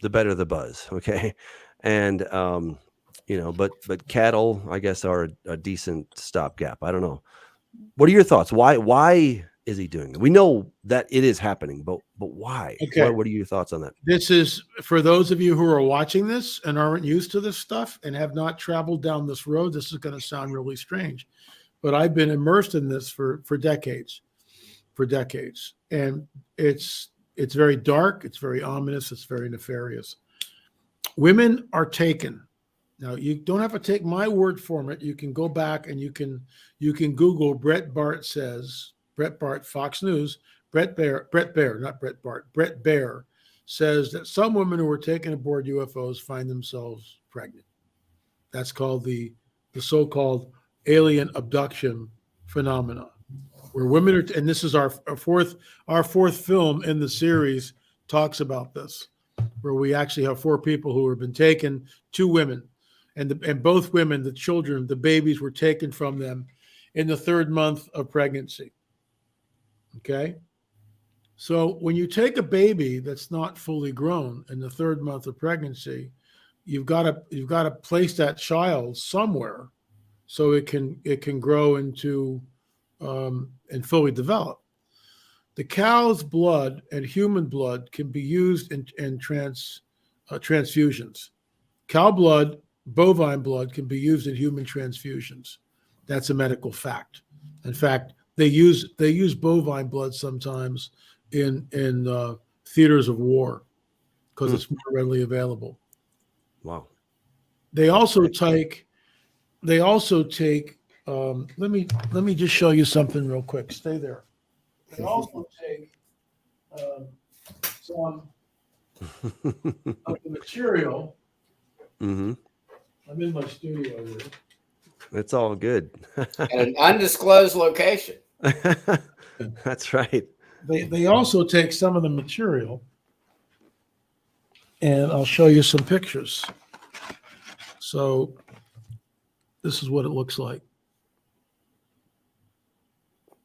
the better the buzz. Okay. And but cattle, I guess, are a decent stopgap. I don't know. What are your thoughts? Why is he doing it? We know that it is happening, but why? Okay. What are your thoughts on that? This is for those of you who are watching this and aren't used to this stuff and have not traveled down this road. This is going to sound really strange, but I've been immersed in this for decades, and it's very dark. It's very ominous. It's very nefarious. Women are taken. Now, you don't have to take my word for it. You can go back and you can Google Brett Bart, Fox News. Brett Baer says that some women who are taken aboard UFOs find themselves pregnant. That's called the so-called alien abduction phenomena, where women are, and this is our fourth film in the series talks about this, where we actually have 4 people who have been taken, 2 women, and both women, the children, the babies were taken from them in the 3rd month of pregnancy. Okay. So when you take a baby that's not fully grown in the 3rd month of pregnancy, you've got to place that child somewhere so it can grow into and fully develop. The cow's blood and human blood can be used in transfusions. Cow blood, bovine blood can be used in human transfusions. That's a medical fact. In fact, they use bovine blood sometimes in theaters of war because it's more readily available. Wow. They also take. Let me just show you something real quick. Stay there. They also take some of the material. Mm-hmm. I'm in my studio here. It's all good. At an undisclosed location. That's right. They also take some of the material, and I'll show you some pictures. So this is what it looks like.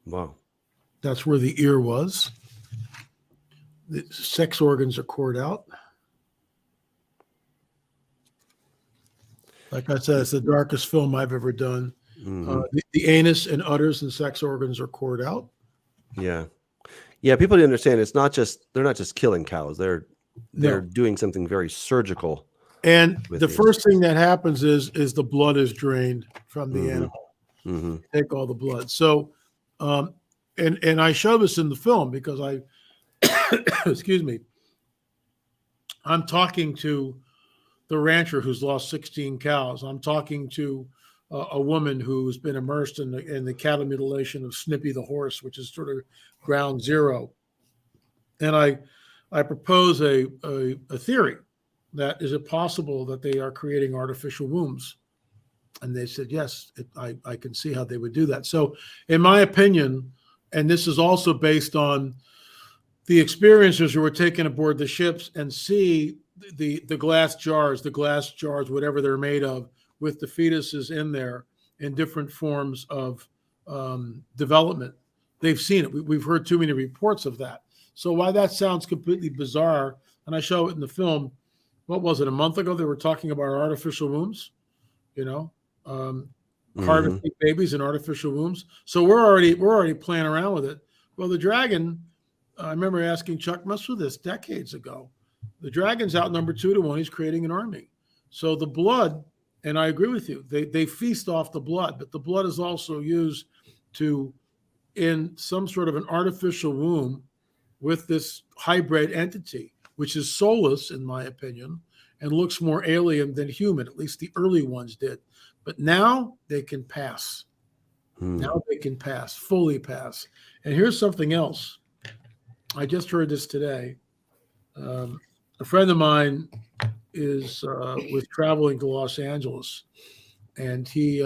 Wow. That's where the ear was. The sex organs are cored out. Like I said, it's the darkest film I've ever done. Mm-hmm. The anus and udders and sex organs are cored out. Yeah. Yeah. People need to understand they're not just killing cows. They're doing something very surgical. And the first thing that happens is the blood is drained from the animal. Mm-hmm. Take all the blood. So, and I show this in the film because I, excuse me, I'm talking to the rancher who's lost 16 cows. I'm talking to a woman who's been immersed in the cattle mutilation of Snippy the horse, which is sort of ground zero. And I propose a theory that is it possible that they are creating artificial wombs? And they said, yes, I can see how they would do that. So in my opinion, and this is also based on the experiencers who were taken aboard the ships and see the glass jars, whatever they're made of, with the fetuses in there in different forms of development. They've seen it. We've heard too many reports of that. So while that sounds completely bizarre, and I show it in the film, what was it, a month ago? They were talking about artificial wombs, harvesting babies in artificial wombs. So we're already playing around with it. Well, the dragon, I remember asking Chuck Musser this decades ago. The dragon's outnumbered 2-1. He's creating an army. So the blood, and I agree with you, they feast off the blood, but the blood is also used in some sort of an artificial womb with this hybrid entity, which is soulless, in my opinion, and looks more alien than human. At least the early ones did. But now they can pass. Now they can pass, fully pass. And here's something else. I just heard this today. A friend of mine was traveling to Los Angeles, and he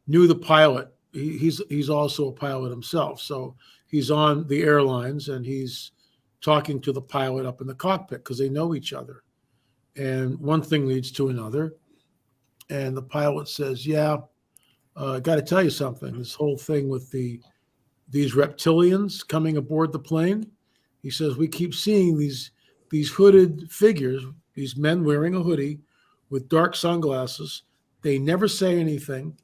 knew the pilot. He's also a pilot himself. So he's on the airlines, and he's talking to the pilot up in the cockpit because they know each other. And one thing leads to another. And the pilot says, yeah, I got to tell you something. This whole thing with these reptilians coming aboard the plane, he says, we keep seeing these hooded figures, these men wearing a hoodie with dark sunglasses. They never say anything.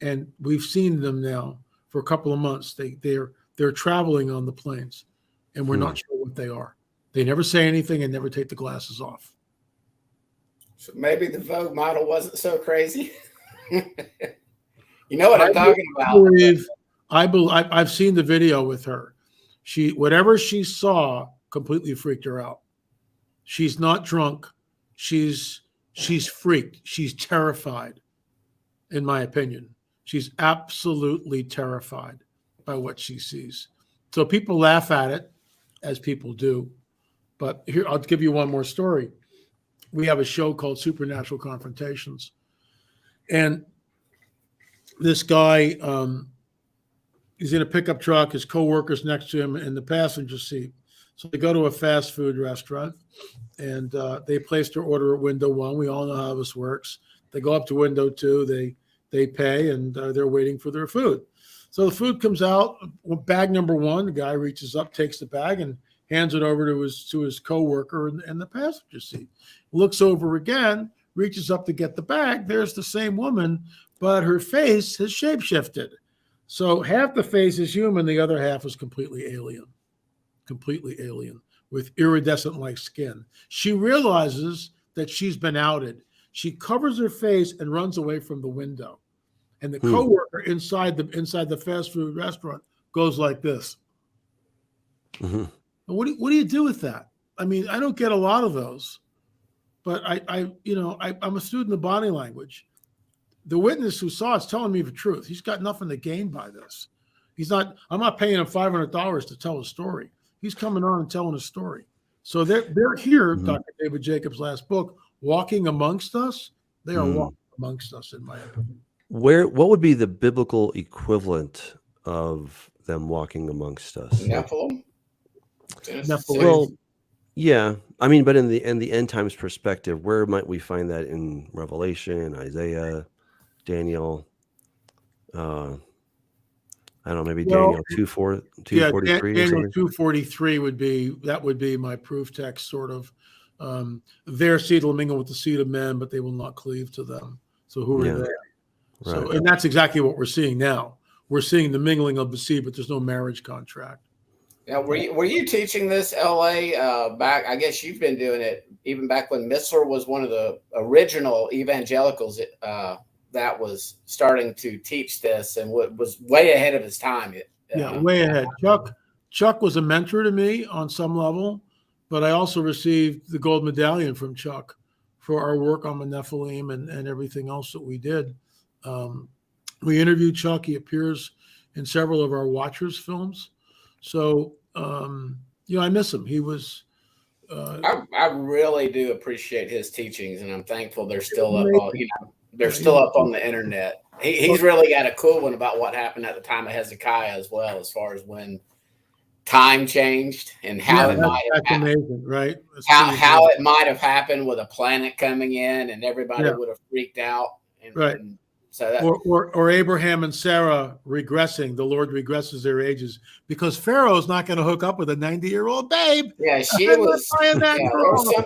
And we've seen them now for a couple of months. They're traveling on the planes, and we're not sure what they are. They never say anything and never take the glasses off. So maybe the Vogue model wasn't so crazy. You know what I'm talking about. I've seen the video with her. Whatever she saw completely freaked her out. She's not drunk. She's freaked. She's terrified, in my opinion. She's absolutely terrified by what she sees. So people laugh at it, as people do. But here, I'll give you one more story. We have a show called Supernatural Confrontations. And this guy, he's in a pickup truck. His coworker's next to him in the passenger seat. So they go to a fast food restaurant, and they place their order at window 1. We all know how this works. They go up to window 2. They pay, and they're waiting for their food. So the food comes out. Bag number 1. The guy reaches up, takes the bag, and hands it over to his coworker in the passenger seat. Looks over again, reaches up to get the bag. There's the same woman, but her face has shapeshifted. So half the face is human, the other half is completely alien with iridescent-like skin. She realizes that she's been outed. She covers her face and runs away from the window. And the coworker inside the fast food restaurant goes like this. Mm-hmm. What do you do with that? I mean, I don't get a lot of those, but I'm a student of body language. The witness who saw it's telling me the truth. He's got nothing to gain by this. I'm not paying him $500 to tell a story. He's coming on and telling a story. So they're here, Dr. David Jacobs' last book, walking amongst us. They are walking amongst us, in my opinion. What would be the biblical equivalent of them walking amongst us? Nephilim. Well, yeah. I mean, but in the end times perspective, where might we find that in Revelation, Isaiah, Daniel? I don't know, maybe Daniel 2:43. Yeah, Daniel 2:43 would be my proof text, sort of. Their seed will mingle with the seed of men, but they will not cleave to them. So who are they? Right. So, and that's exactly what we're seeing now. We're seeing the mingling of the seed, but there's no marriage contract. Yeah, were you teaching this, LA, back? I guess you've been doing it even back when Missler was one of the original evangelicals that was starting to teach this and was way ahead of his time. Way ahead. Chuck was a mentor to me on some level, but I also received the gold medallion from Chuck for our work on the Nephilim and everything else that we did. We interviewed Chuck. He appears in several of our Watchers films. So, I miss him. He was. I really do appreciate his teachings, and I'm thankful they're still up on, they're still up on the internet. He's really got a cool one about what happened at the time of Hezekiah as well, as far as when time changed and how it might have happened. Amazing, right? How it might have happened with a planet coming in and everybody would have freaked out. And so that, or Abraham and Sarah regressing. The Lord regresses their ages because Pharaoh's not going to hook up with a 90-year-old babe. Yeah, she was. There was something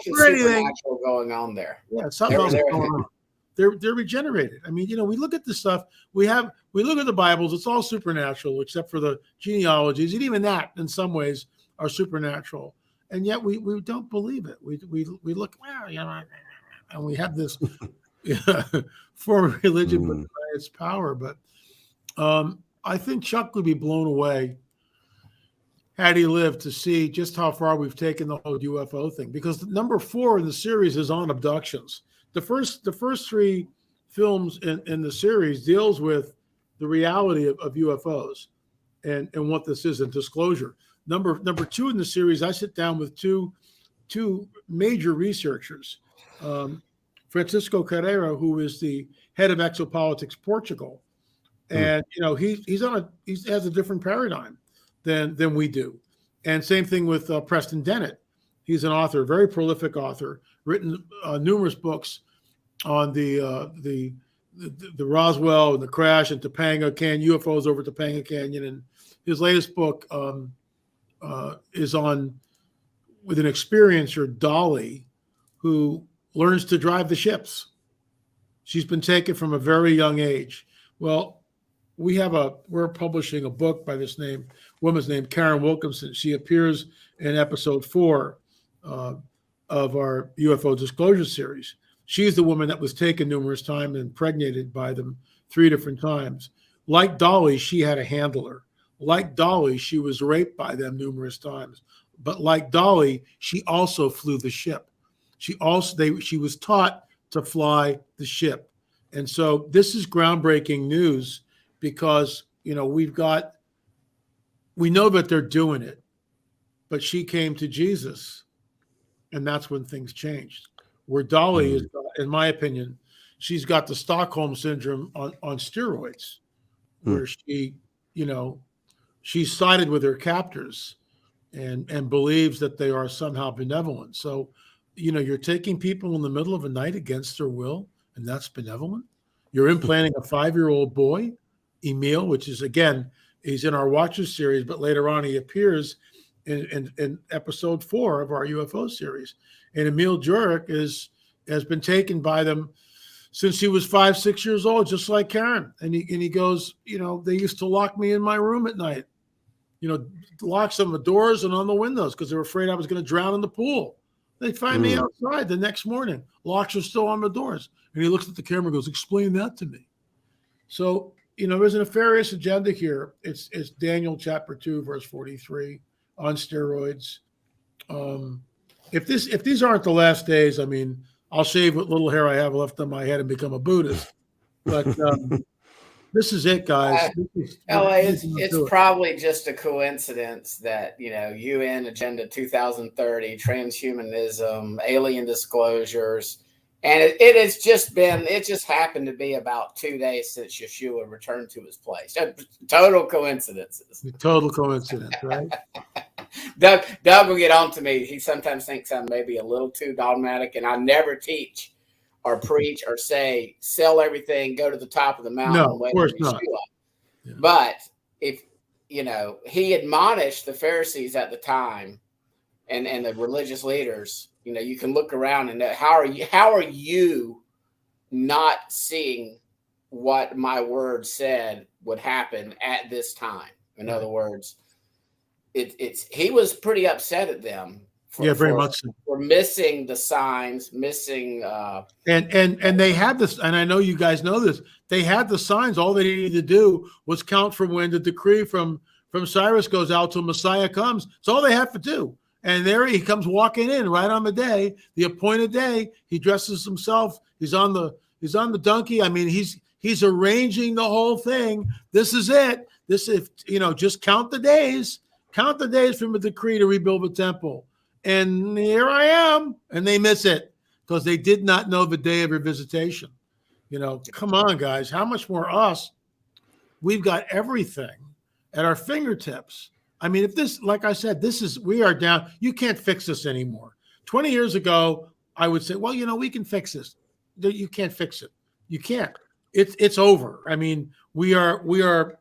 supernatural going on there. Yeah, something else going on. They're regenerated. I mean, we look at this stuff. We look at the Bibles. It's all supernatural except for the genealogies, and even that, in some ways, are supernatural. And yet we don't believe it. We look, and we have this form of religion with its power. But I think Chuck would be blown away had he lived to see just how far we've taken the whole UFO thing. Because number 4 in the series is on abductions. The first 3 films in the series deals with the reality of UFOs and what this is and disclosure. Number 2 in the series, I sit down with two major researchers, Francisco Carrera, who is the head of Exopolitics Portugal, and he has a different paradigm than we do, and same thing with Preston Dennett. He's an author, a very prolific author, written numerous books on the Roswell and the crash in Topanga Canyon, UFOs over Topanga Canyon, and his latest book is on with an experiencer, Dolly, who learns to drive the ships. She's been taken from a very young age. Well, we're publishing a book by this woman's named Karen Wilkinson. She appears in episode 4 of our UFO disclosure series. She's the woman that was taken numerous times and impregnated by them 3 different times. Like Dolly, she had a handler. Like Dolly, she was raped by them numerous times. But like Dolly, she also flew the ship. She was taught to fly the ship. And so this is groundbreaking news because, we know that they're doing it, but she came to Jesus, and that's when things changed. Where Dolly is, in my opinion, she's got the Stockholm syndrome on steroids. where she, she sided with her captors and believes that they are somehow benevolent. So, you're taking people in the middle of a night against their will, and that's benevolent. You're implanting a 5-year-old boy, Emil, which is, again, he's in our Watchers series, but later on he appears in episode 4 of our UFO series. And Emil Jurek has been taken by them since he was 5, 6 years old, just like Karen. And he goes, they used to lock me in my room at night, locks on the doors and on the windows because they were afraid I was going to drown in the pool. They find me outside the next morning. Locks are still on the doors. And he looks at the camera and goes, explain that to me. So, there's a nefarious agenda here. It's Daniel chapter 2, verse 43 on steroids. If these aren't the last days, I mean, I'll shave what little hair I have left on my head and become a Buddhist. But this is it, guys. It's probably just a coincidence that, UN Agenda 2030, transhumanism, alien disclosures, and it just happened to be about 2 days since Yeshua returned to his place. Total coincidences. Total coincidence, right? Doug will get on to me. He sometimes thinks I'm maybe a little too dogmatic, and I never teach or preach or say, sell everything, go to the top of the mountain. No, of course not. Yeah. But if, he admonished the Pharisees at the time and the religious leaders, you can look around and how are you not seeing what my word said would happen at this time? In other words, he was pretty upset at them. Very much so. We're missing the signs, missing and they had this, and I know you guys know this. They had the signs. All they needed to do was count from when the decree from Cyrus goes out till Messiah comes. It's all they have to do. And there he comes walking in right on the day, the appointed day. He dresses himself. He's on the donkey. I mean, he's arranging the whole thing. This is it. Just count the days. Count the days from a decree to rebuild the temple. And here I am. And they miss it because they did not know the day of your visitation. Come on, guys. How much more us? We've got everything at our fingertips. I mean, if this, like I said, we are down. You can't fix this anymore. 20 years ago, I would say, well, we can fix this. You can't fix it. You can't. It's over. I mean, we are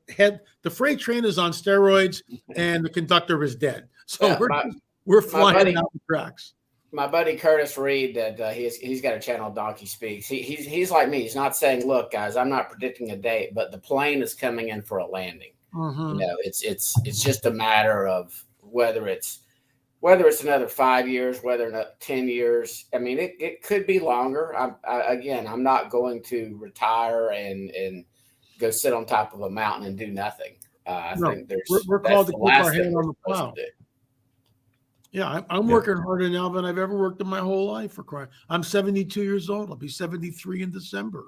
the freight train is on steroids and the conductor is dead. So we're flying down the tracks. My buddy Curtis Reed, that he's got a channel, Donkey Speaks. He's like me. He's not saying, look, guys, I'm not predicting a date, but the plane is coming in for a landing. Mm-hmm. It's just a matter of whether it's another 5 years, whether or not 10 years. I mean, it could be longer. I'm not going to retire and go sit on top of a mountain and do nothing. I think we're called to keep our hand on the plow. Yeah, I'm working harder now than I've ever worked in my whole life. For crying, I'm 72 years old. I'll be 73 in December.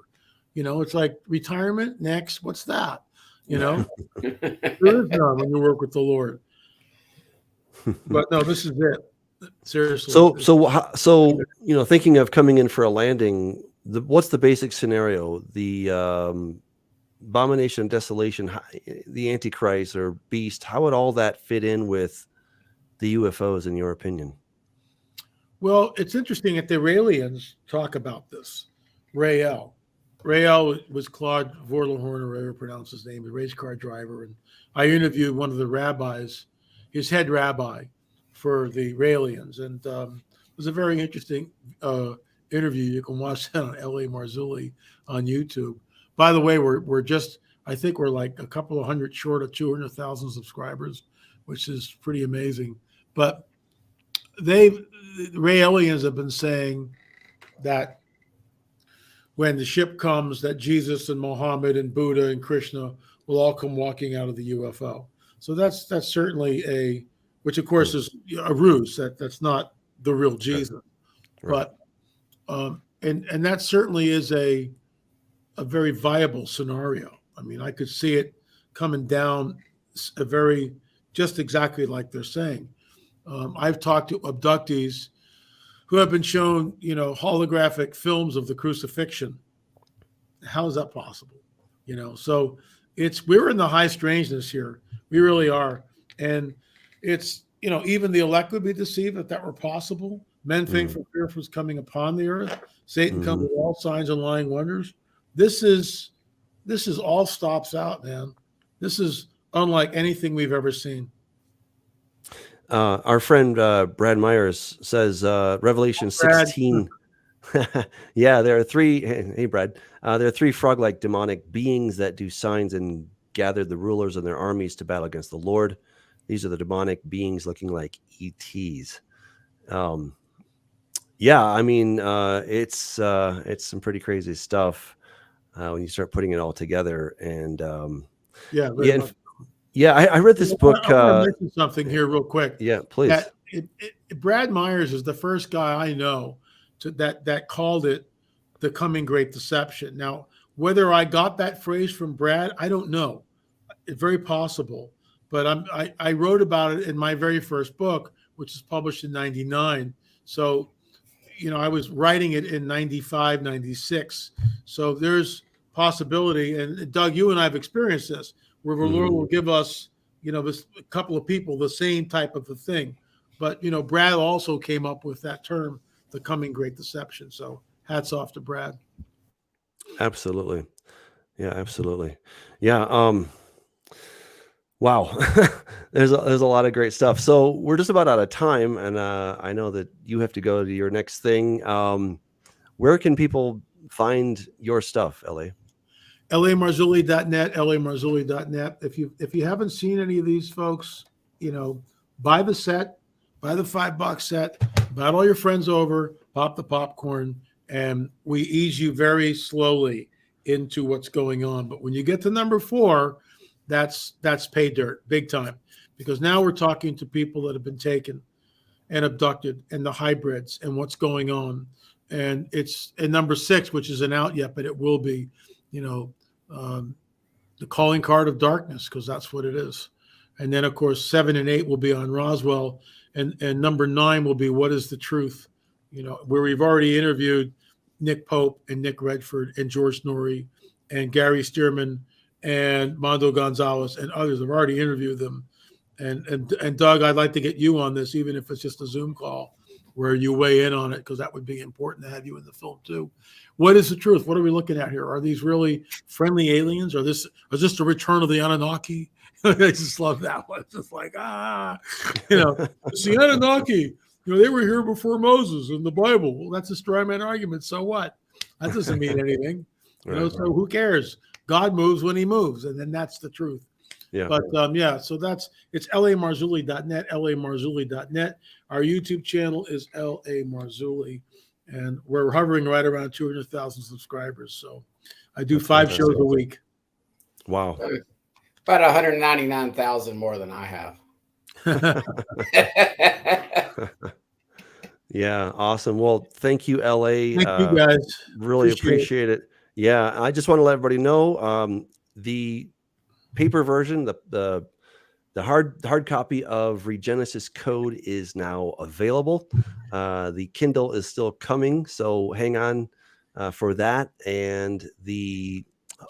It's like retirement next. What's that? There is none when you work with the Lord. But no, this is it. Seriously. So thinking of coming in for a landing, what's the basic scenario? The abomination and desolation, the Antichrist or beast. How would all that fit in with the UFOs, in your opinion? Well, it's interesting that the Raelians talk about this. Rael was Claude Vorlehorn, or however you pronounce his name, the race car driver. And I interviewed one of the rabbis, his head rabbi for the Raelians. And it was a very interesting interview. You can watch that on L.A. Marzulli on YouTube. By the way, I think we're like a couple of hundred short of 200,000 subscribers, which is pretty amazing. But the Raelians have been saying that when the ship comes, that Jesus and Muhammad and Buddha and Krishna will all come walking out of the UFO. So that's certainly which of course is a ruse. That's not the real Jesus. Right. But and that certainly is a very viable scenario. I mean, I could see it coming down just exactly like they're saying. I've talked to abductees who have been shown, holographic films of the crucifixion. How is that possible? So we're in the high strangeness here. We really are. And it's, even the elect would be deceived if that were possible. Men think for fear was coming upon the earth. Satan comes with all signs and lying wonders. This is all stops out, man. This is unlike anything we've ever seen. Our friend Brad Myers says Revelation 16. Yeah, there are three. Hey, Brad. There are three frog-like demonic beings that do signs and gathered the rulers and their armies to battle against the Lord. These are the demonic beings looking like ETs. Yeah, I mean, it's some pretty crazy stuff when you start putting it all together. And I read this book. I want to mention something here real quick. Yeah, please. Brad Myers is the first guy I know that called it the coming great deception. Now, whether I got that phrase from Brad, I don't know. It's very possible. But I wrote about it in my very first book, which was published in 99. So, I was writing it in 95, 96. So there's possibility. And Doug, you and I have experienced this, where the Lord will give us, this a couple of people, the same type of a thing. But, Brad also came up with that term, the coming great deception. So hats off to Brad. Absolutely. Yeah, absolutely. Yeah. Wow. There's a lot of great stuff. So we're just about out of time, and I know that you have to go to your next thing. Where can people find your stuff, LA? LAMarzulli.net, LAMarzulli.net. If you haven't seen any of these folks, buy the set, buy the $5 set, invite all your friends over, pop the popcorn, and we ease you very slowly into what's going on. But when you get to number 4, that's pay dirt, big time, because now we're talking to people that have been taken and abducted, and the hybrids and what's going on. And it's in number 6, which isn't out yet, but it will be, the calling card of darkness, because that's what it is. And then, of course, 7 and 8 will be on Roswell, and number 9 will be what is the truth, where we've already interviewed Nick Pope and Nick Redford and George Norrie and Gary Stearman and Mondo Gonzalez and others. I've already interviewed them. And Doug, I'd like to get you on this, even if it's just a Zoom call where you weigh in on it, because that would be important to have you in the film too. What is the truth? What are we looking at here? Are these really friendly aliens? Is this the return of the Anunnaki? I just love that one. It's just like, it's the Anunnaki. They were here before Moses in the Bible. Well, that's a straw man argument. So what? That doesn't mean anything. So who cares? God moves when he moves, and then that's the truth. Yeah. But so it's LAMarzulli.net, LAMarzulli.net. Our YouTube channel is LA Marzulli, and we're hovering right around 200,000 subscribers. So I do 5 shows a week. Wow. About 199,000 more than I have. Yeah, awesome. Well, thank you, LA. Thank you, guys. Really appreciate it. Yeah, I just want to let everybody know the paper version, the hard copy of Regenesis Code is now available. The Kindle is still coming, so hang on for that. And the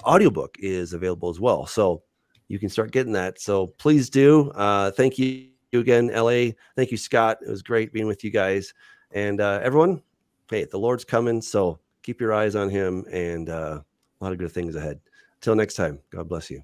audiobook is available as well, so you can start getting that. So please do. Thank you again, LA. Thank you, Scott. It was great being with you guys. And everyone, hey, the Lord's coming, so keep your eyes on him, and a lot of good things ahead. Till next time, God bless you.